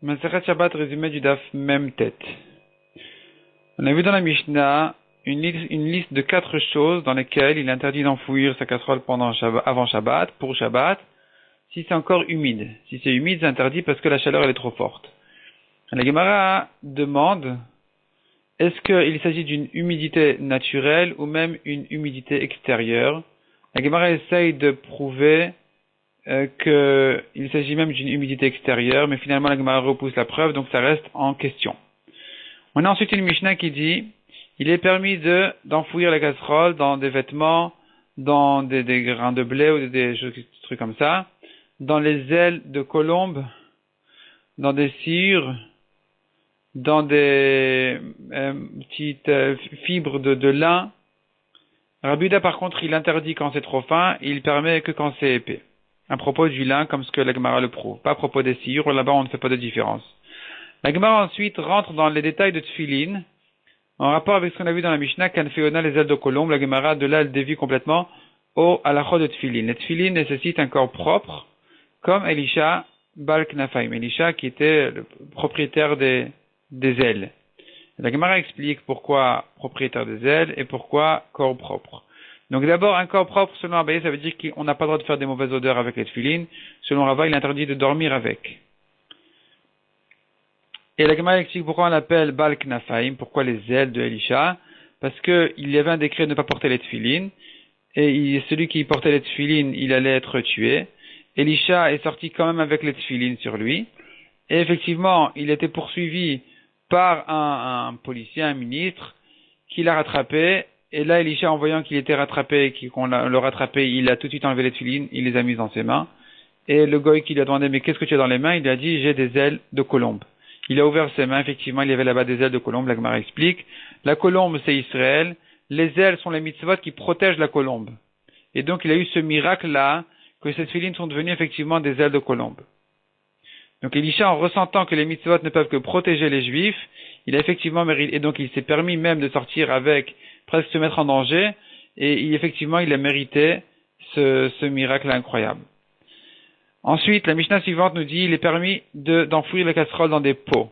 Masechet Shabbat, résumé du Daf même tête. On a vu dans la Mishnah une liste de 4 choses dans lesquelles il est interdit d'enfouir sa casserole avant Shabbat, pour Shabbat, si c'est encore humide. Si c'est humide, c'est interdit parce que la chaleur elle est trop forte. La Gemara demande, est-ce qu'il s'agit d'une humidité naturelle ou même une humidité extérieure? La Gemara essaye de prouver qu'il s'agit même d'une humidité extérieure, mais finalement la Gemara repousse la preuve, donc ça reste en question. On a ensuite une Mishnah qui dit, il est permis d'enfouir la casserole dans des vêtements, dans des grains de blé ou des trucs comme ça, dans les ailes de colombe, dans des cires, dans des petites fibres de lin. Rabbi Yehuda, par contre, il interdit quand c'est trop fin, il permet que quand c'est épais. À propos du lin, comme ce que la Gemara le prouve. Pas à propos des cires, là-bas on ne fait pas de différence. La Gemara ensuite rentre dans les détails de Tfilin, en rapport avec ce qu'on a vu dans la Mishnah, Kanfeona, les ailes de colombe. La Gemara, de là, elle dévie complètement au halachot de Tfilin. Les Tfilin nécessitent un corps propre, comme Elisha Bal Knafaim. Elisha qui était le propriétaire des ailes. La Gemara explique pourquoi propriétaire des ailes et pourquoi corps propre. Donc d'abord, un corps propre, selon Abaye, ça veut dire qu'on n'a pas le droit de faire des mauvaises odeurs avec les tefilines. Selon Rava, il est interdit de dormir avec. Et la Gemara explique pourquoi on l'appelle Bal Knafaim, pourquoi les ailes de Elisha. Parce qu'il y avait un décret de ne pas porter les tefilines. Et celui qui portait les tefilines, il allait être tué. Elisha est sorti quand même avec les tefilines sur lui. Et effectivement, il était poursuivi par un policier, un ministre, qui l'a rattrapé. Et là, Elisha, en voyant qu'il était rattrapé, qu'on le rattrapé, il a tout de suite enlevé les tefilines, il les a mises dans ses mains. Et le goy qui lui a demandé, mais qu'est-ce que tu as dans les mains? Il lui a dit, j'ai des ailes de colombe. Il a ouvert ses mains, effectivement, il y avait là-bas des ailes de colombe, la Gemara explique. La colombe, c'est Israël. Les ailes sont les mitzvot qui protègent la colombe. Et donc, il a eu ce miracle-là, que ces tefilines sont devenues effectivement des ailes de colombe. Donc, Elisha, en ressentant que les mitzvot ne peuvent que protéger les juifs, il a effectivement mérité, et donc il s'est permis même de sortir avec, presque se mettre en danger, et effectivement, il a mérité ce miracle incroyable. Ensuite, la Mishnah suivante nous dit, il est permis d'enfouir les casseroles dans des pots.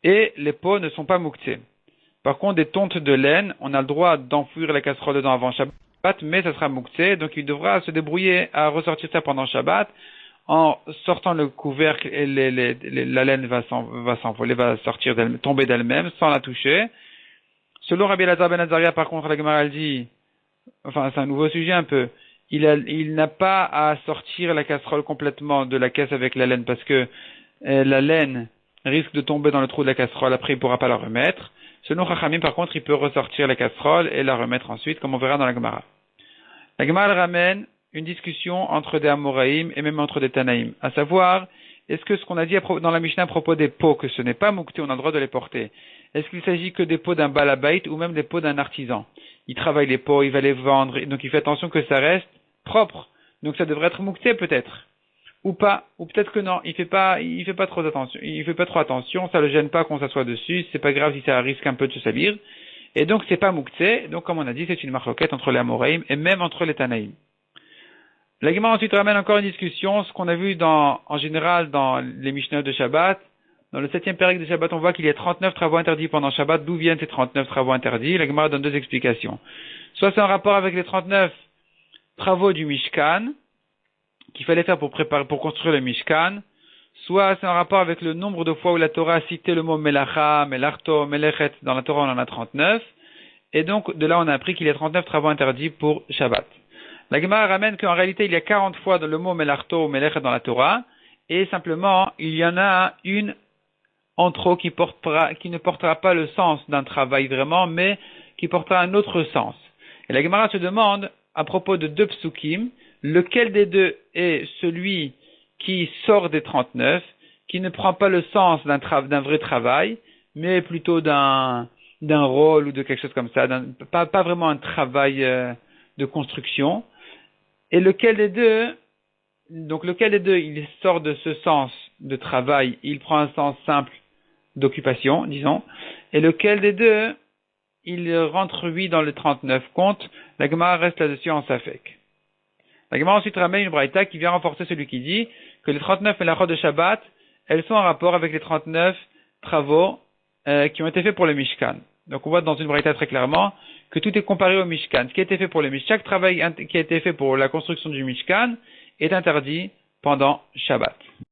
Et les pots ne sont pas mouktsés. Par contre, des tontes de laine, on a le droit d'enfouir la casserole dedans avant Shabbat, mais ça sera mouktsé, donc il devra se débrouiller à ressortir ça pendant Shabbat. En sortant le couvercle, et la laine va s'envoler, va sortir tomber d'elle-même, sans la toucher. Selon Rabbi Elazar ben Azaria, par contre, la Gemara dit, enfin, c'est un nouveau sujet un peu, il n'a pas à sortir la casserole complètement de la caisse avec la laine, parce que la laine risque de tomber dans le trou de la casserole, après il ne pourra pas la remettre. Selon Chachamim, par contre, il peut ressortir la casserole et la remettre ensuite, comme on verra dans la Gemara. La Gemara ramène une discussion entre des Amoraïm et même entre des Tanaïm. À savoir, est-ce que ce qu'on a dit dans la Mishnah à propos des pots, que ce n'est pas moukté, on a le droit de les porter, est-ce qu'il s'agit que des pots d'un balabait ou même des pots d'un artisan? Il travaille les pots, il va les vendre, donc il fait attention que ça reste propre. Donc ça devrait être moukté peut-être. Ou pas, ou peut-être que non, il fait pas trop attention, ça le gêne pas qu'on s'assoie dessus, c'est pas grave si ça risque un peu de se salir. Et donc c'est pas moukté, donc comme on a dit, c'est une marloquette entre les Amoraïm et même entre les Tanaïm. La Gemara ensuite ramène encore une discussion, ce qu'on a vu en général dans les Mishnah de Shabbat. Dans le 7e pérec de Shabbat, on voit qu'il y a 39 travaux interdits pendant Shabbat. D'où viennent ces 39 travaux interdits? La Gemara donne 2 explications. Soit c'est en rapport avec les 39 travaux du Mishkan, qu'il fallait faire pour construire le Mishkan. Soit c'est en rapport avec le nombre de fois où la Torah a cité le mot Melacha, Melarto, Melechet. Dans la Torah, on en a 39. Et donc, de là, on a appris qu'il y a 39 travaux interdits pour Shabbat. La Gemara ramène qu'en réalité, il y a 40 fois le mot Melarto ou Melechet dans la Torah, et simplement, il y en a une en trop qui ne portera pas le sens d'un travail vraiment, mais qui portera un autre sens. Et la Gemara se demande, à propos de 2 psukim, lequel des deux est celui qui sort des 39, qui ne prend pas le sens d'un vrai travail, mais plutôt d'un rôle ou de quelque chose comme ça, pas vraiment un travail de construction. Et lequel des deux, il sort de ce sens de travail, il prend un sens simple d'occupation, disons, et lequel des deux, il rentre lui dans le 39 compte, la Gemara reste là-dessus en safek. La Gemara ensuite ramène une braïta qui vient renforcer celui qui dit que les 39 melachot de Shabbat, elles sont en rapport avec les 39 travaux qui ont été faits pour le Mishkan. Donc on voit dans une braïta très clairement que tout est comparé au Mishkan. Ce qui a été fait pour le Mishkan, chaque travail qui a été fait pour la construction du Mishkan est interdit pendant Shabbat.